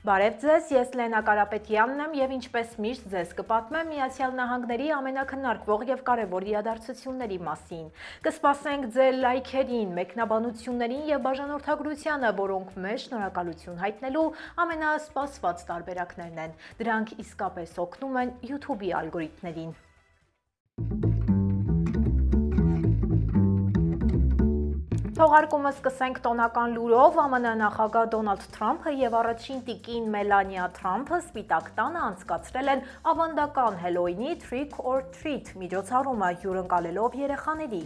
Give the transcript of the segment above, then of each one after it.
Բարև ձեզ, ես Լենա Կարապետյանն եմ և ինչպես միշտ ձեզ կպատմեմ Միացյալ Նահանգների ամենաքննարկվող և կարևոր իրադարձությունների մասին։ Կսպասենք ձեր լայքերին, մեկնաբանություններին և բաժանորդագրությանը, որոնք մեզ շնորհակալություն հայտնելու ամենասպասված տարբերակներն են։ Դրանք իսկապես օգնում են YouTube-ի ալգորիթմներին։ Թողարկումը սկսենք տոնական լուրով։ ԱՄՆ նախագահ Դոնալդ Թրամփը և առաջին տիկին Մելանիա Թրամփը Սպիտակ տանը անցկացրել են ավանդական Հելոուինի Trick or Treat միջոցառումը, հյուրընկալելով երեխաների։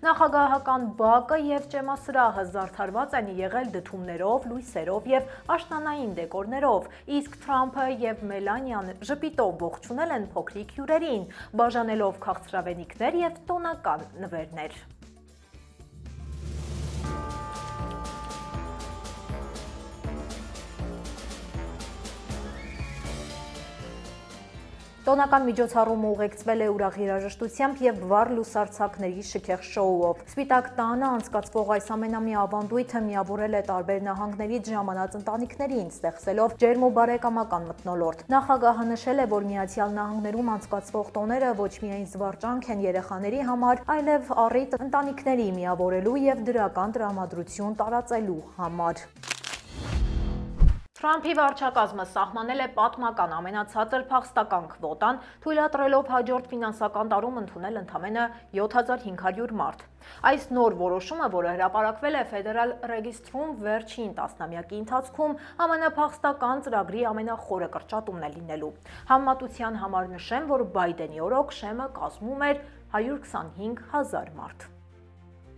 Նախագահական բակը և ճեմասրահը զարդարված են եղել դդումներով, լույսերով և աշնանային դեկորներով, իսկ Թրամփը և Մելանիան ժպիտով ողջունել են փոքրիկ հյուրերին, բաժանելով քաղցրավենիքներ և տոնական նվերներ։ Տոնական միջոցառումը ուղեկցվել է ուրախ երաժշտությամբ և վառ լուսարձակների շքեղ շոուով։ Սպիտակ տանը անցկացվող այս ամենամյա ավանդույթը միավորել է տարբեր նահանգներից ժամանած ընտանիքներին, ստեղծելով ջերմ ու բարեկամական մթնոլորտ։ Նախագահը նշել է, որ Միացյալ Նահանգներում անցկացվող տոները ոչ միայն զվարճանք են երեխաների համար, այլև առիթ ընտանիքների միավորելու և դրական տրամադրություն տարածելու համար։ Թրամփի վարչակազմը սահմանել է պատմական ամենացածր փախստական քվոտան, թույլատրելով հաջորդ ֆինանսական տարում ընդունել ընդամենը 7500 մարդ։ Այս նոր որոշումը, որը հրապարակվել է ֆեդերալ ռեգիստրում վերջին տասնամյակի ընթացքում, ԱՄՆ փախստական ծրագրի ամենախորը կրճատումն է լինելու։ Համեմատության համար նշեմ, որ Բայդենի օրոք շեմը կազմում էր 125,000 մարդ։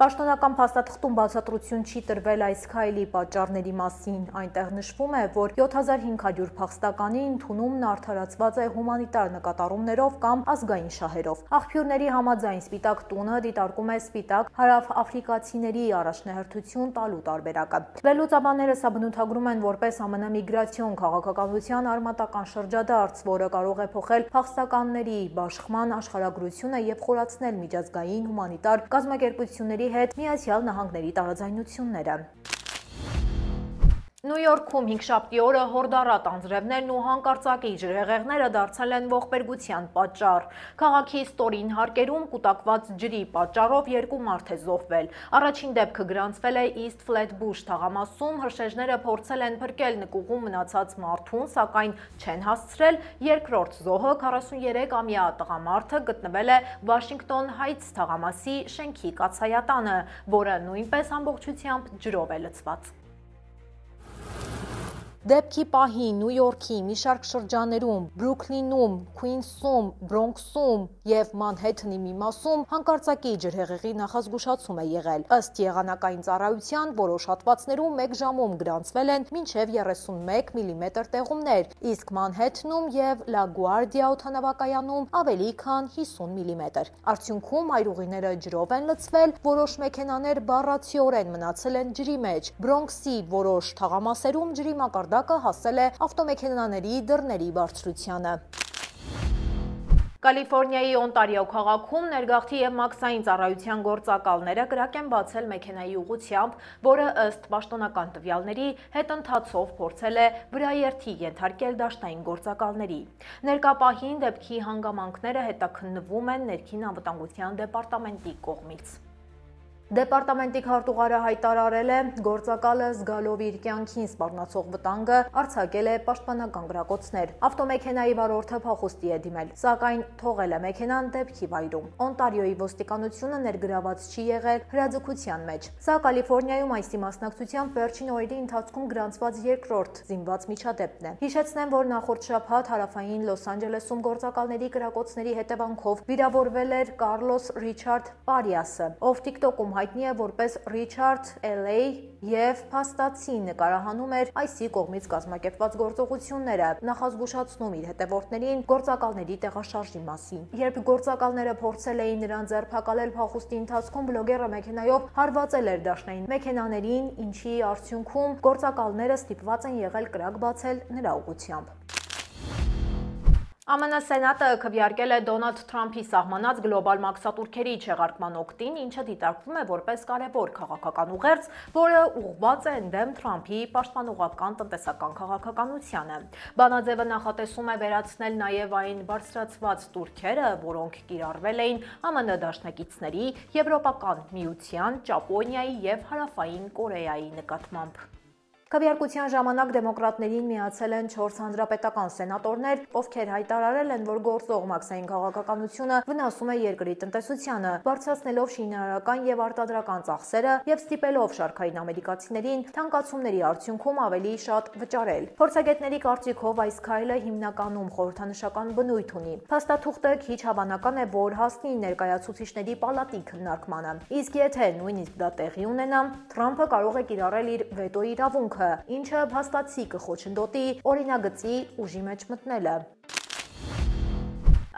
Պաշտոնական փաստաթղթում բացատրություն չի տրվել այս քայլի պատճառների մասին։ Այնտեղ նշվում է, որ 7500 փախստականի ընդունումն արդարացված է հումանիտար նկատառումներով կամ ազգային շահերով։ Աղբյուրների համաձայն Սպիտակ տունը դիտարկում է սպիտակ հարավաֆրիկացիների առաջնահերթություն տալու տարբերակը։ Վերլուծաբանները սա բնութագրում են որպես ԱՄՆ միգրացիոն քաղաքականության արմատական շրջադարձ, որը կարող է փոխել փախստականների բաշխման աշխարհագրությունը և խորացնել միջազգային հումանիտար կազմակերպությունների հետ Միացյալ Նահանգների տարաձայնությունները։ Նյու Յորքում հինգշաբթի օրը հորդառատ անձրևներն ու հանկարծակի ջրհեղեղները դարձել են ողբերգության պատճառ։ Քաղաքի ստորին հարկերում կուտակված ջրի պատճառով 2 մարդ է զոհվել։ Առաջին դեպքը գրանցվել է East Flatbush թաղամասում, հրշեջները փորձել են փրկել նկուղում մնացած մարդուն, սակայն չեն հասցրել։ Երկրորդ զոհը 43-ամյա տղամարդը գտնվել է Washington Heights թաղամասի շենքի կաթսայատանը, որը նույնպես ամբողջությամբ ջրով է լցված։ Դեպքի պահին Նյու Յորքի մի շարք շրջաններում, Բրուքլինում, Քուինսում, Բրոնքսում և Մանհեթենի մի մասում հանկարծակի ջրհեղեղի նախազգուշացում է եղել։ Ըստ եղանակային ծառայության, որոշ հատվածներում 1 ժամում գրանցվել են մինչև 31 մմ տեղումներ, իսկ Մանհեթենում և Լա Գուարդիա օդանավակայանում ավելի քան 50 մմ։ Արդյունքում այրուղիները ջրով են լցվել, որոշ մեքենաներ բառացիորեն մնացել են ջրի մեջ։ Բրոնքսի որոշ թաղամասերում ջրի մակարդակը հասել է ավտոմեքենաների դռների բարձրությանը։ Կալիֆորնիայի Օնտարիո քաղաքում ներգաղթի և մաքսային ծառայության գործակալները կրակ են բացել մեքենայի ուղղությամբ, որը ըստ պաշտոնական տվյալների հետընթացով փորձել է վրաերթի ենթարկել դաշնային գործակալների։ Ներկա պահին դեպքի հանգամանքները հետաքննվում են ներքին անվտանգության դեպարտամենտի կողմից։ Դեպարտամենտի քարտուղարը հայտարարել է, գործակալը զգալով իր կյանքին սպառնացող վտանգը արձակել է պաշտպանական գրակոծներ։ Ավտոմեքենայի վարորդը փախուստի է դիմել, սակայն թողել է մեքենան դեպքի վայրում։ Օնտարիոյի ոստիկանությունը ներգրաված չի եղել հրաձգության մեջ։ Սա Կալիֆորնիայում այսի մասնակցությամբ վերջին օրերի ընթացքում գրանցված երկրորդ զինված միջադեպն է։ Հիշեցնեմ, որ նախորդ շաբաթ հարավային Լոս Անջելեսում գործակալների գրակոծների հետևանքով վիրավորվել էր Կարլոս Ռիչարդ Պարիասը, ով TikTok-ում հայտնի է որպես Richard LA և փաստացի նկարահանում էր ICE կողմից կազմակերպված գործողությունները, նախազգուշացնում իր հետևորդներին գործակալների տեղաշարժի մասին։ Երբ գործակալները փորձել էին նրան ձերբակալել փախուստի ընթացքում, բլոգերը մեքենայով հարվածել էր դաշնային մեքենաներին, ինչի արդյունքում գործակալները ստիպված են եղել կրակ բացել նրա ուղղությամբ։ ԱՄՆ Սենատը քվեարկել է Դոնալդ Թրամփի սահմանած գլոբալ մաքսատուրքերի չեղարկման օգտին, ինչը դիտարկվում է որպես կարևոր քաղաքական ուղերձ, որը ուղղված է ընդդեմ Թրամփի պաշտպանողական տնտեսական քաղաքականությանը։ Բանաձևը նախատեսում է վերացնել նաև այն բարձրացված տուրքերը, որոնք կիրառվել էին ԱՄՆ դաշնակիցների, Եվրոպական միության, Ճապոնիայի և Հարավային Կորեայի նկատմամբ։ Քվեարկության ժամանակ դեմոկրատներին միացել են 4 հանրապետական սենատորներ, ովքեր հայտարարել են, որ գործող մաքսային քաղաքականությունը վնասում է երկրի տնտեսությանը, բարձրացնելով շինարարական և արտադրական ծախսերը և ստիպելով շարքային ամերիկացիներին թանկացումների արդյունքում ավելի շատ վճարել։ Փորձագետների կարծիքով այս քայլը հիմնականում խորհրդանշական բնույթ ունի։ Փաստաթուղթը քիչ հավանական է, որ հասնի ներկայացուցիչների պալատի քննարկմանը։ Իսկ եթե նույնիսկ դա տեղի ունենա, Թրամփը կարող է կիրառել իր վետոյի իրավունքը, ինչը փաստացի կխոչընդոտի օրինագծի ուժի մեջ մտնելը։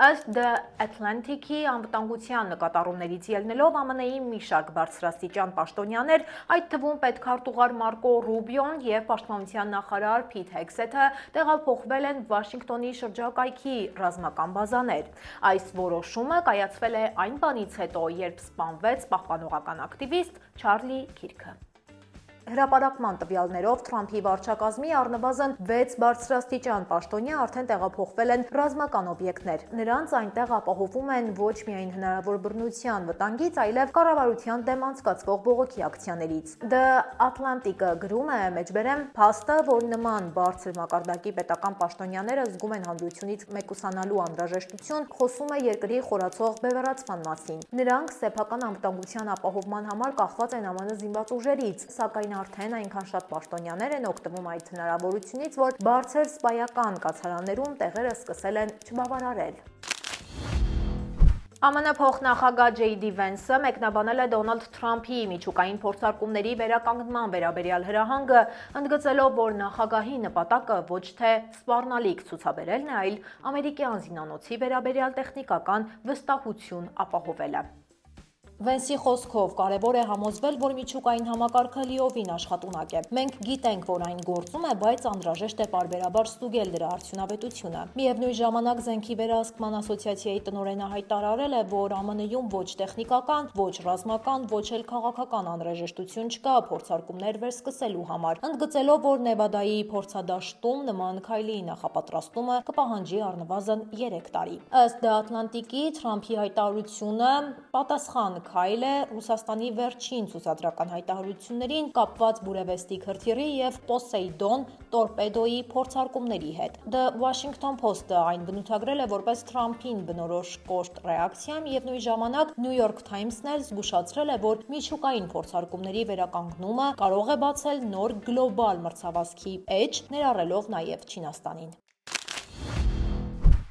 Ըստ The Atlantic-ի անվտանգության նկատառումներից ելնելով ԱՄՆ-ի մի շարք բարձրաստիճան պաշտոնյաներ, այդ թվում պետքարտուղար Մարկո Ռուբիոն և պաշտպանության նախարար Փիթ Հեգսեթը տեղափոխվել են Վաշինգտոնի շրջակայքի ռազմական բազաներ։ Այս որոշումը կայացվել է այն բանից հետո, երբ սպանվեց պահպանողական ակտիվիստ Չարլի Քիրքը։ Հրապարակման տվյալներով Թրամփի վարչակազմի առնվազն 6 բարձրաստիճան պաշտոնյա արդեն տեղափոխվել են ռազմական օբյեկտներ։ Նրանց այնտեղ ապահովում են ոչ միայն հնարավոր բռնության վտանգից, այլև կառավարության դեմ անցկացվող բողոքի ակցիաներից։ The Atlantic-ը գրում է մեջբերեմ փաստը, որ նման բարձր մակարդակի պետական պաշտոնյաները զգում են հանրությունից մեկուսանալու անհրաժեշտություն, խոսում է երկրի խորացող բևեռացման մասին։ Նրանք սեփական անվտանգության ապահովման համար կախված են ԱՄՆ զինված ուժերից, սակայն արդեն այնքան շատ պաշտոնյաներ են օգտվում այդ հնարավորությունից, որ բարձր սպայական կացարաններում տեղերը սկսել են չբավարարել։ ԱՄՆ փոխնախագահ J.D. Vance-ը մեկնաբանել է Դոնալդ Թրամփի միջուկային փորձարկումների վերականգնման վերաբերյալ հրահանգը, ընդգծելով, որ նախագահի նպատակը ոչ թե սպառնալիք ցուցաբերելն է, այլ ամերիկյան զինանոցի վերաբերյալ տեխնիկական վստահություն ապահովելը։ Վենսի խոսքով կարևոր է համոզվել, որ միջուկային համակարգը լիովին աշխատունակ է։ Մենք գիտենք, որ այն գործում է, բայց անհրաժեշտ է պարբերաբար ստուգել դրա արդյունավետությունը։ Միևնույն ժամանակ Զենքի վերահսկման ասոցիացիայի տնօրենը հայտարարել է, որ ԱՄՆ-ում ոչ տեխնիկական, ոչ ռազմական, ոչ էլ քաղաքական անհրաժեշտություն չկա փորձարկումներ վերսկսելու համար, ընդգծելով, որ Նևադայի փորձադաշտում նման քայլի նախապատրաստումը կպահանջի առնվազն 3 տարի։ Ըստ The Atlantic-ի Թրամփի հայտարարությունը պատասխան քայլ է Ռուսաստանի վերջին ցուցադրական հայտարարություններին կապված Բուրևեստիկ հրթիռի և Պոսեյդոն տորպեդոյի փորձարկումների հետ։ The Washington Post-ը այն բնութագրել է որպես Թրամփին բնորոշ կոշտ ռեակցիա, միևնույն ժամանակ New York Times-ն էլ զգուշացրել է, որ միջուկային փորձարկումների վերականգնումը կարող է բացել նոր գլոբալ մրցավազքի էջ, ներառելով նաև Չինաստանին։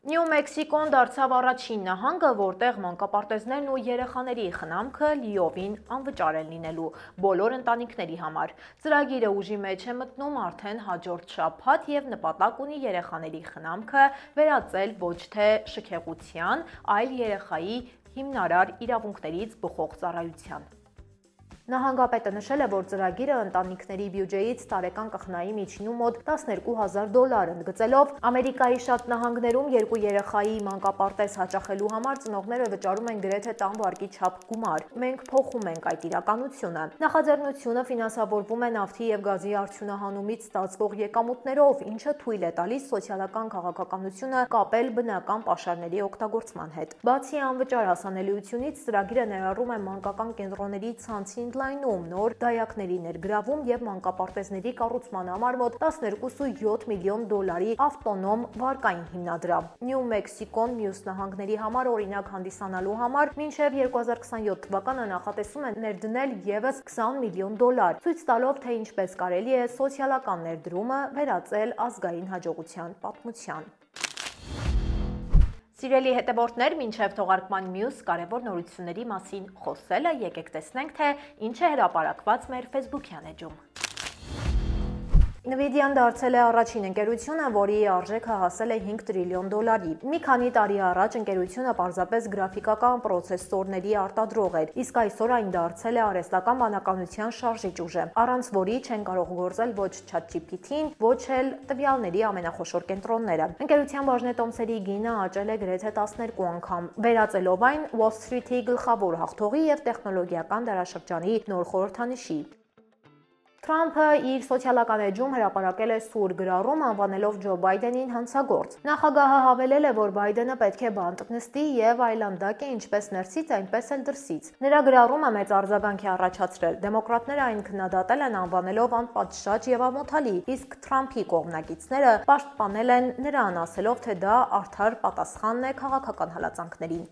Նյու Մեքսիկոն դարձավ առաջին նահանգը, որտեղ մանկապարտեզներն ու երեխաների խնամքը լիովին անվճար են լինելու բոլոր ընտանիքների համար։ Ծրագիրը ուժի մեջ է մտնում արդեն հաջորդ շաբաթ և նպատակ ունի երեխաների խնամքը վերածել ոչ թե շքեղության, այլ երեխայի հիմնարար իրավունքներից բխող ծառայության։ Նահանգապետը նշել է, որ ծրագիրը ընտանիքների բյուջեից տարեկան կխնայի միջինում մոտ $12,000, ընդգծելով Ամերիկայի շատ նահանգներում 2 երեխայի մանկապարտեզ հաճախելու համար ծնողները վճարում են գրեթե տան վարկի չափ գումար։ Մենք փոխում ենք այդ իրականությունը։ Նախաձեռնությունը ֆինանսավորվում է նավթի և գազի արդյունահանումից ստացվող եկամուտներով, ինչը թույլ է տալիս սոցիալական քաղաքականությունը կապել բնական պաշարների օգտագործման հետ։ Բացի անվճար հասանելիությունից, ծրագիրը ներառում է մանկական կենտրոնների ցանցի ընդլայնում, նոր դայակների ներգրավում և մանկապարտեզների կառուցման համար մոտ $12.7 միլիոն ավտոնոմ վարկային հիմնադրամ։ Նյու Մեքսիկոն մյուս նահանգների համար օրինակ հանդիսանալու համար մինչև 2027 թվականը նախատեսում է ներդնել ևս $20 միլիոն, ցույց տալով, թե ինչպես կարելի է սոցիալական ներդրումը վերածել ազգային հաջողության պատմության։ Սիրելի հետևորդներ, մինչև թողարկման մյուս կարևոր նորությունների մասին խոսելը, եկեք տեսնենք, թե ինչ է հրապարակված մեր Facebook-յան էջում։ Nvidia-ն դարձել է առաջին ընկերությունը, որի արժեքը հասել է 5 տրիլիոն դոլարի։ Մի քանի տարի առաջ ընկերությունը պարզապես գրաֆիկական պրոցեսորների արտադրող էր, իսկ այսօր այն դարձել է արհեստական բանականության շարժիչ ուժը, առանց որի չեն կարող գործել ոչ ChatGPT-ն, ոչ էլ տվյալների ամենախոշոր կենտրոնները։ Ընկերության բաժնետոմսերի գինը աճել է գրեթե 12 անգամ, վերածելով այն Wall Street-ի գլխավոր հաղթողի եւ տեխնոլոգիական դարաշրջանի նոր խորհրդանիշի։ Թրամփը իր սոցիալական էջում հրապարակել է սուր գրառում, անվանելով Ջո Բայդենին հանցագործ։ Նախագահը հավելել է, որ Բայդենը պետք է բանտ նստի եւ այլանդակ է ինչպես ներսից, այնպես էլ դրսից։ Նրա գրառումը մեծ արձագանք է առաջացրել։ Դեմոկրատները այն քննադատել են, անվանելով անպատշաճ եւ ամոթալի, իսկ Թրամփի կողմնակիցները պաշտպանել են նրան, ասելով, թե դա արդար պատասխանն է քաղաքական հալածանքներին։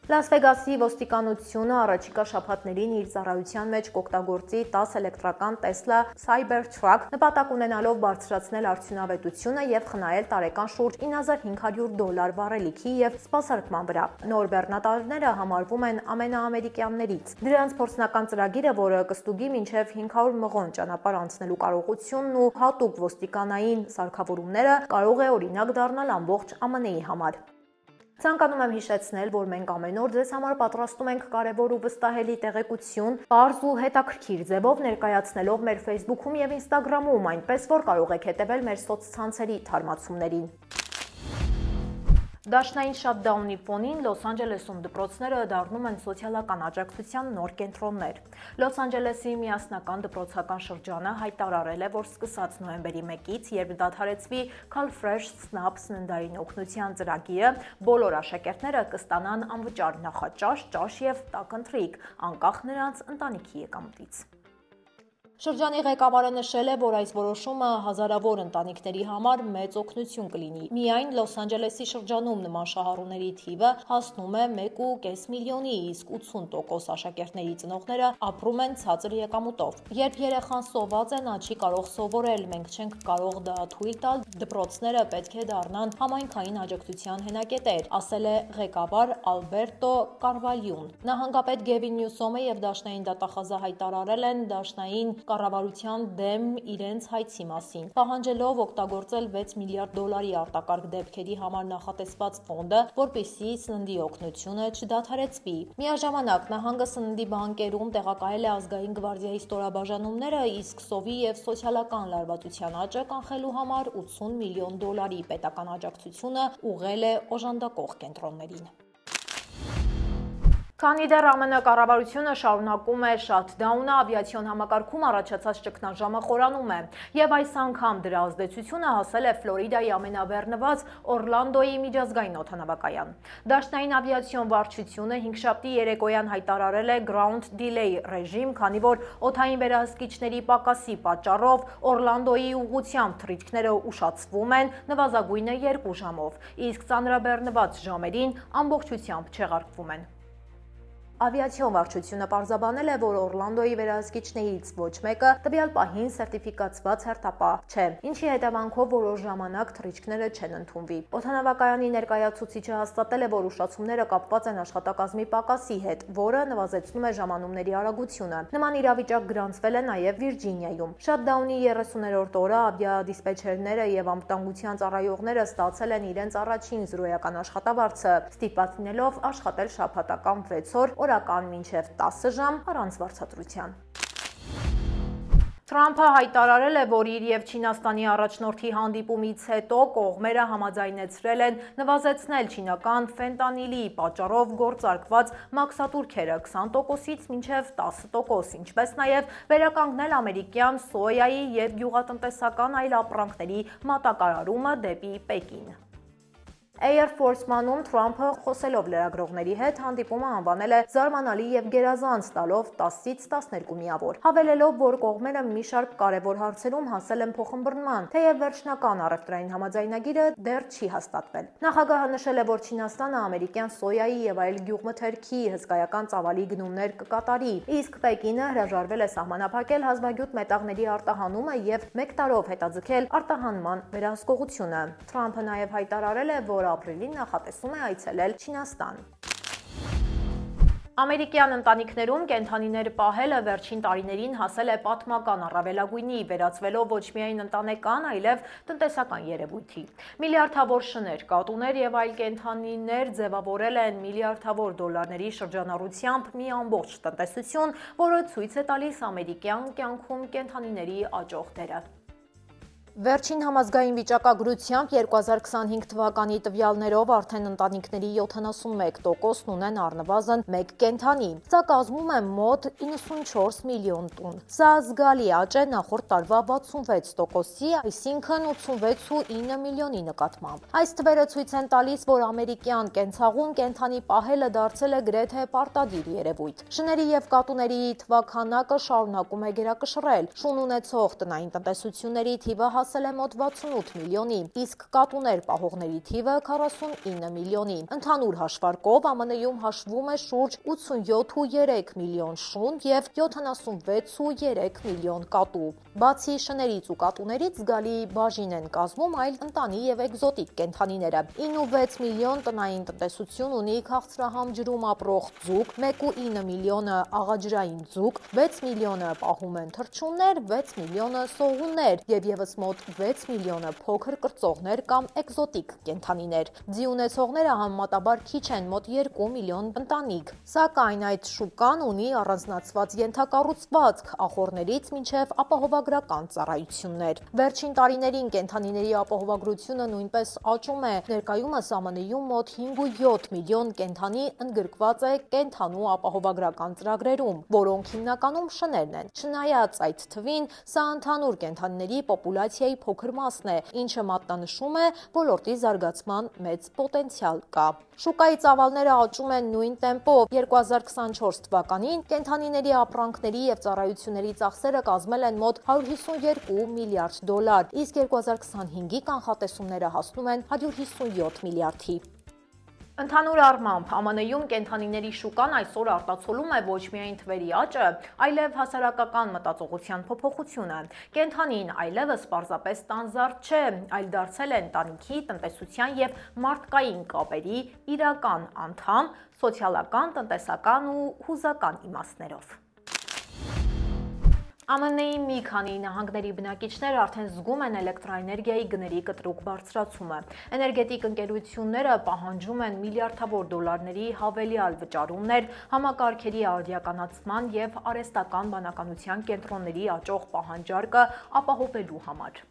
Լաս Վեգասի ոստիկանությունը առաջիկա շաբաթներին իր ծառայության մեջ կօգտագործի 10 էլեկտրական Tesla Cybertruck, նպատակ ունենալով բարձրացնել արդյունավետությունը եւ խնայել տարեկան շուրջ $9,500 վառելիքի եւ սպասարկման վրա։ Նոր բեռնատարները համարվում են ամենաամերիկյաններից։ Դրանց փորձնական ծրագիրը, որը կստուգի մինչեւ 500 մղոն ճանապարհ անցնելու կարողությունն ու հատուկ ոստիկանային սարքավորումները, կարող է օրինակ դառնալ ամբողջ ԱՄՆ-ի համար։ Ցանկանում եմ հիշեցնել, որ մենք ամեն օր ձեզ համար պատրաստում ենք կարևոր ու վստահելի տեղեկություն, պարզ ու հետաքրքիր ձևով ներկայացնելով մեր Facebook-ում եւ Instagram-ում, այնպես որ կարող եք հետևել մեր սոցցանցերի թարմացումներին։ Դաշնային շատդաունի ֆոնին Լոս Անջելեսում դպրոցները դառնում են սոցիալական աջակցության նոր կենտրոններ։ Լոս Անջելեսի միասնական դպրոցական շրջանը հայտարարել է, որ սկսած նոյեմբերի 1-ից, երբ դադարեցվի Calfresh SNAP սննդային օգնության ծրագիրը, բոլոր աշակերտները կստանան անվճար նախաճաշ, ճաշ եւ տաքընթրիք, անկախ նրանց ընտանիքի եկամուտից։ Շրջանի ղեկավարը նշել է, որ այս որոշումը հազարավոր ընտանիքների համար մեծ օգնություն կլինի։ Միայն Լոս Անջելեսի շրջանում նման շահառուների թիվը հասնում է 1,5 միլիոնի, իսկ 80% աշակերտների ծնողները ապրում են ցածր եկամուտով։ Երբ երեխան սոված է, նա չի կարող սովորել, մենք չենք կարող դա թույլ տալ, դպրոցները պետք է դառնան համայնքային աջակցության հենակետեր, ասել է ղեկավար Ալբերտո Կարվալյուն։ Նահանգապետ Գևին Նյուսոմը եւ դաշնային դատախազը հայտարարել են դաշնային կառավարության դեմ իրենց հայցի մասին, պահանջելով օգտագործել $6 միլիարդ արտակարգ դեպքերի համար նախատեսված ֆոնդը, որպեսզի սննդի օգնությունը չդադարեցվի։ Միաժամանակ նահանգը սննդի բանկերում տեղակայել է ազգային գվարդիայի ստորաբաժանումները, իսկ սովի եւ սոցիալական լարվածության աճը կանխելու համար $80 միլիոն պետական աջակցությունը ուղղել է օժանդակող կենտրոններին։ Քանի դեռ ԱՄՆ կառավարությունը շարունակում է շաթդաունը, ավիացիոն համակարգում առաջացած ճգնաժամը խորանում է, եւ այս անգամ դրա ազդեցությունը հասել է Ֆլորիդայի ամենաբեռնված Օրլանդոյի միջազգային օդանավակայան։ Դաշնային ավիացիոն վարչությունը հինգշաբթի երեկոյան հայտարարել է ground delay ռեժիմ, քանի որ օդային վերահսկիչների պակասի պատճառով Օրլանդոյի ուղղությամբ թռիչքները ուշացվում են նվազագույնը 2 ժամով, իսկ ծանրաբեռնված ժամերին ամբողջությամբ չեղարկվում են։ Ավիացիոն վարչությունը պարզաբանել է, որ Օրլանդոյի վերահսկիչներից ոչ մեկը տվյալ պահին սերտիֆիկացված հերթապահ չէ, ինչի հետևանքով որոշ ժամանակ թռիչքները չեն ընդունվի։ Օդանավակայանի ներկայացուցիչը հաստատել է, որ ուշացումները կապված են աշխատակազմի պակասի հետ, որը նվազեցնում է ժամանումների արագությունը։ Նման իրավիճակ գրանցվել է նաև Վիրջինիայում։ Շատդաունի 30-րդ օրը ավիադիսպեչերները եւ անվտանգության ծառայողները ստացել են իրենց առաջին զրոյական աշխատավարձը, ստիպված լինելով աշխատել շաբաթական 6 օր, օրական մինչև 10 ժամ առանց վարձատրության։ Թրամփը հայտարարել է, որ իր եւ Չինաստանի առաջնորդի հանդիպումից հետո կողմերը համաձայնեցրել են նվազեցնել չինական ֆենտանիլի պատճառով գործարկված մաքսատուրքերը 20%-ից մինչև 10%, ինչպես նաև վերականգնել ամերիկյան սոյայի եւ գյուղատնտեսական այլ ապրանքների մատակարարումը դեպի Պեկին։ Air Force One-ում Թրամփը խոսելով լրագրողների հետ հանդիպումը անվանել է զարմանալի եւ գերազանց տալով 10-ից 12 միավոր, հավելելով, որ կողմերը մի շարք կարևոր հարցերում հասել են փոխըմբռնման, թեև վերջնական առևտրային համաձայնագիրը դեռ չի հաստատվել։ Նախագահը նշել է, որ Չինաստանը ամերիկյան սոյայի եւ այլ գյուղմթերքի հսկայական ծավալի գնումներ կկատարի, իսկ Պեկինը հրաժարվել է սահմանափակել հազվագյուտ մետաղների արտահանումը եւ 1 տարով հետաձգել արտահանման վերահսկողությունը։ Թրամփը նաեւ հայտարարել է, որ ապրիլին նախատեսում է այցելել Չինաստան։ Ամերիկյան ընտանիքներում կենդանիներ պահելը վերջին տարիներին հասել է պատմական առավելագույնի, վերածվելով ոչ միայն ընտանեկան, այլև տնտեսական երևույթի։ Միլիարդավոր շներ, կատուներ եւ այլ կենդանիներ ձևավորել են միլիարդավոր դոլարների շրջանառությամբ մի ամբողջ տնտեսություն, որը ցույց է տալիս ամերիկյան կյանքում կենդանիների աճող դերը։ Վերջին համազգային վիճակագրությամբ 2025 թվականի տվյալներով արդեն ընտանիքների 71%-ն ունեն առնվազն մեկ կենդանի։ Սա կազմում է մոտ 94 միլիոն տուն։ Սա զգալի աճ է նախորդ տարվա 66%-ի, այսինքն 86,9 միլիոնի նկատմամբ։ Այս թվերը ցույց են տալիս, որ ամերիկյան կենցաղում կենդանի պահելը դարձել է գրեթե պարտադիր երևույթ։ Շների եւ կատուների թվաքանակը շարունակում է գերակշռել։ Շուն ունեցող տնային տնտեսությունների թիվը հասել է մոտ 68 միլիոնի, իսկ կատուներ պահողների թիվը 49 միլիոնի։ Ընդհանուր հաշվարկով ԱՄՆ-ում հաշվում է շուրջ 87,3 միլիոն շուն եւ 76,3 միլիոն կատու։ Բացի շներից ու կատուներից զգալի բաժին են կազմում այլ ընտանի եւ էկզոտիկ կենդանիները։ 9,6 միլիոն տնային տնտեսություն ունի քաղցրահամ ջրում ապրող ձուկ, 1,9 միլիոնը աղաջրային ձուկ, 6 միլիոնը պահում են թռչուններ, 6 միլիոնը սողուններ եւ եւս մոտ 6 միլիոնը փոքր կրծողներ կամ էկզոտիկ կենդանիներ։ Ձի ունեցողները համեմատաբար քիչ են, մոտ 2 միլիոն ընտանիք։ Սակայն այդ շուկան ունի առանձնացված ենթակառուցվածք ախոռներից մինչև ապահովագրական ծառայություններ։ Վերջին տարիներին կենդանիների ապահովագրությունը նույնպես աճում է։ Ներկայումս ԱՄՆ-ում մոտ 5,7 միլիոն կենդանի ընդգրկված է կենդանու ապահովագրական ծրագրերում, որոնք հիմնականում շներն են։ Չնայած այդ թվին, սա ընդհանուր կենդանիների պոպուլյացիայի փոքր մասն է, ինչը մատնանշում է ոլորտի զարգացման մեծ պոտենցիալ կա։ Շուկայի ծավալները աճում են նույն տեմպով։ 2024 թվականին կենդանիների ապրանքների եւ ծառայությունների ծախսերը կազմել են մոտ 152 միլիարդ դոլար, իսկ 2025-ի կանխատեսումները հասնում են 157 միլիարդի։ Ընդհանուր առմամբ, ԱՄՆ-ում կենդանիների շուկան այսօր արտացոլում է ոչ միայն թվերի աճը, այլև հասարակական մտածողության փոփոխությունը։ Կենդանին այլևս պարզապես տանզարդ չէ, այլ դարձել է ընտանիքի, տնտեսության եւ մարդկային կապերի իրական անդամ, սոցիալական, տնտեսական ու հուզական իմաստներով։ ԱՄՆ-ի մի քանի նահանգների բնակիչները արդեն զգում են էլեկտրաէներգիայի գների կտրուկ բարձրացումը։ Էներգետիկ ընկերությունները պահանջում են միլիարդավոր դոլարների հավելյալ վճարումներ համակարգերի արդիականացման եւ արհեստական բանականության կենտրոնների աճող պահանջարկը ապահովելու համար։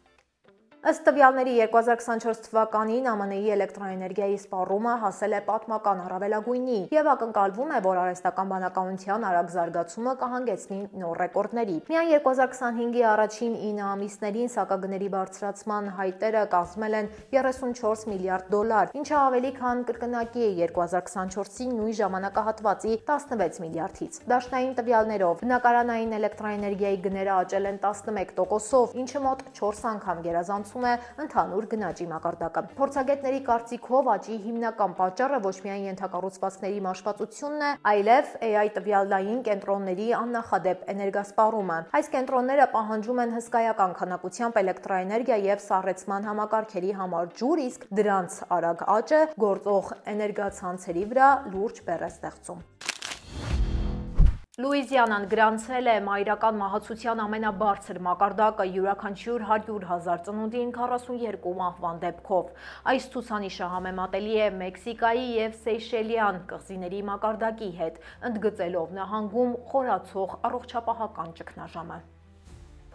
Ըստ տվյալների 2024 թվականին ԱՄՆ-ի էլեկտրաէներգիայի սպառումը հասել է պատմական առավելագույնի եւ ակնկալվում է, որ արհեստական բանականության արագ զարգացումը կհանգեցնի նոր ռեկորդների։ Միայն 2025-ի առաջին 9 ամիսներին սակագների բարձրացման հայտերը կազմել են 34 միլիարդ դոլար, ինչը ավելի քան կրկնակի է 2024-ի նույն ժամանակահատվածի 16 միլիարդից։ Դաշնային տվյալներով բնակարանային էլեկտրաէներգիայի գները աճել են 11%-ով, ինչը մոտ 4 անգամ գերազանցում է ընդհանուր գնաճի մակարդակը։ Փորձագետների կարծիքով աճի հիմնական պատճառը ոչ միայն ենթակառուցվածքների մաշվածությունն է, այլև AI տվյալային կենտրոնների աննախադեպ էներգասպառումը։ Այս կենտրոնները պահանջում են հսկայական քանակությամբ էլեկտրաէներգիա եւ սառեցման համակարգերի համար ջուր, իսկ դրանց արագ աճը գործող էներգացանցերի վրա լուրջ բեռ է ստեղծում։ Լուիզիանան գրանցել է մայրական մահացության ամենաբարձր մակարդակը յուրաքանչյուր 100,000 ծնունդին 42 մահվան դեպքով։ Այս ցուցանիշը համեմատելի է Մեքսիկայի եւ Սեյշելյան կղզիների մակարդակի հետ, ընդգծելով նահանգում խորացող առողջապահական ճգնաժամը։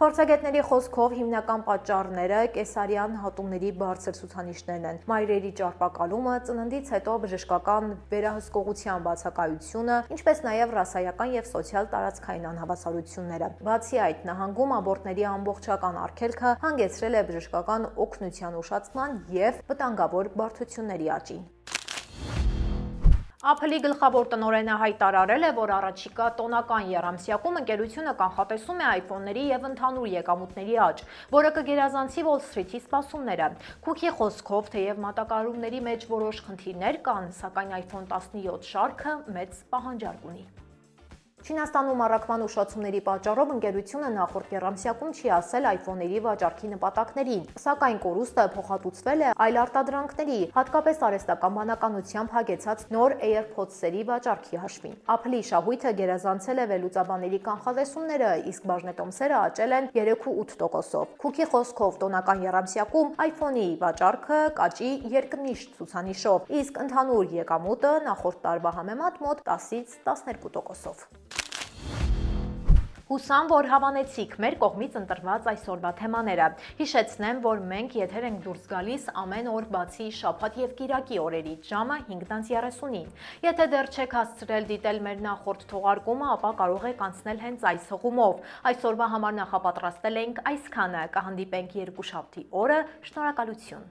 Փորձագետների խոսքով հիմնական պատճառները կեսարյան հատումների բարձր ցուցանիշներն են։ Մայրերի ճարպակալումը, ծննդից հետո բժշկական վերահսկողության բացակայությունը, ինչպես նաև ռասայական եւ սոցիալ տարածքային անհավասարությունները։ Բացի այդ, նահանգում աբորտների ամբողջական արգելքը հանգեցրել է բժշկական օգնության ուշացման եւ վտանգավոր բարդությունների աճին։ Apple-ի գլխավոր տնօրենը հայտարարել է, որ առաջիկա տոնական եռամսյակում ընկերությունը կանխատեսում է iPhone-ների եւ ընդհանուր եկամուտների աճ, որը կգերազանցի Wall Street-ի սպասումները։ Քուքի խոսքով, թեև մատակարարումների մեջ որոշ խնդիրներ կան, սակայն iPhone 17 շարքը մեծ պահանջարկ ունի։ Չինաստանում առաքման ուշացումների պատճառով ընկերությունը նախորդ եռամսյակում չի ասել iPhone-ների վաճառքի նպատակներին, սակայն կորուստը փոխհատուցվել է այլ արտադրանքների, հատկապես արհեստական բանականությամբ հագեցած նոր AirPods-երի վաճառքի հաշվին։ Apple-ի շահույթը գերազանցել է վերլուծաբանների կանխատեսումները, իսկ բաժնետոմսերը աճել են 3,8%-ով։ Քուքի խոսքով տոնական եռամսյակում iPhone-ի վաճառքը կաճի երկնիշ ցուցանիշով, իսկ ընդհանուր եկամուտը նախորդ տարվա համեմատ մոտ 10-ից 12%-ով։ Հուսամ, որ հավանեցիք մեր կողմից ընտրված այսօրվա թեմաները։ Հիշեցնեմ, որ մենք եթեր ենք դուրս գալիս ամեն օր բացի շաբաթ եւ կիրակի օրերից ժամը 5:30-ին։ Եթե դեռ չեք հասցրել դիտել մեր նախորդ թողարկումը, ապա կարող եք անցնել հենց այս հղումով։ Այսօրվա համար նախապատրաստել ենք այսքանը։ Կհանդիպենք երկուշաբթի օրը։ Շնորհակալություն։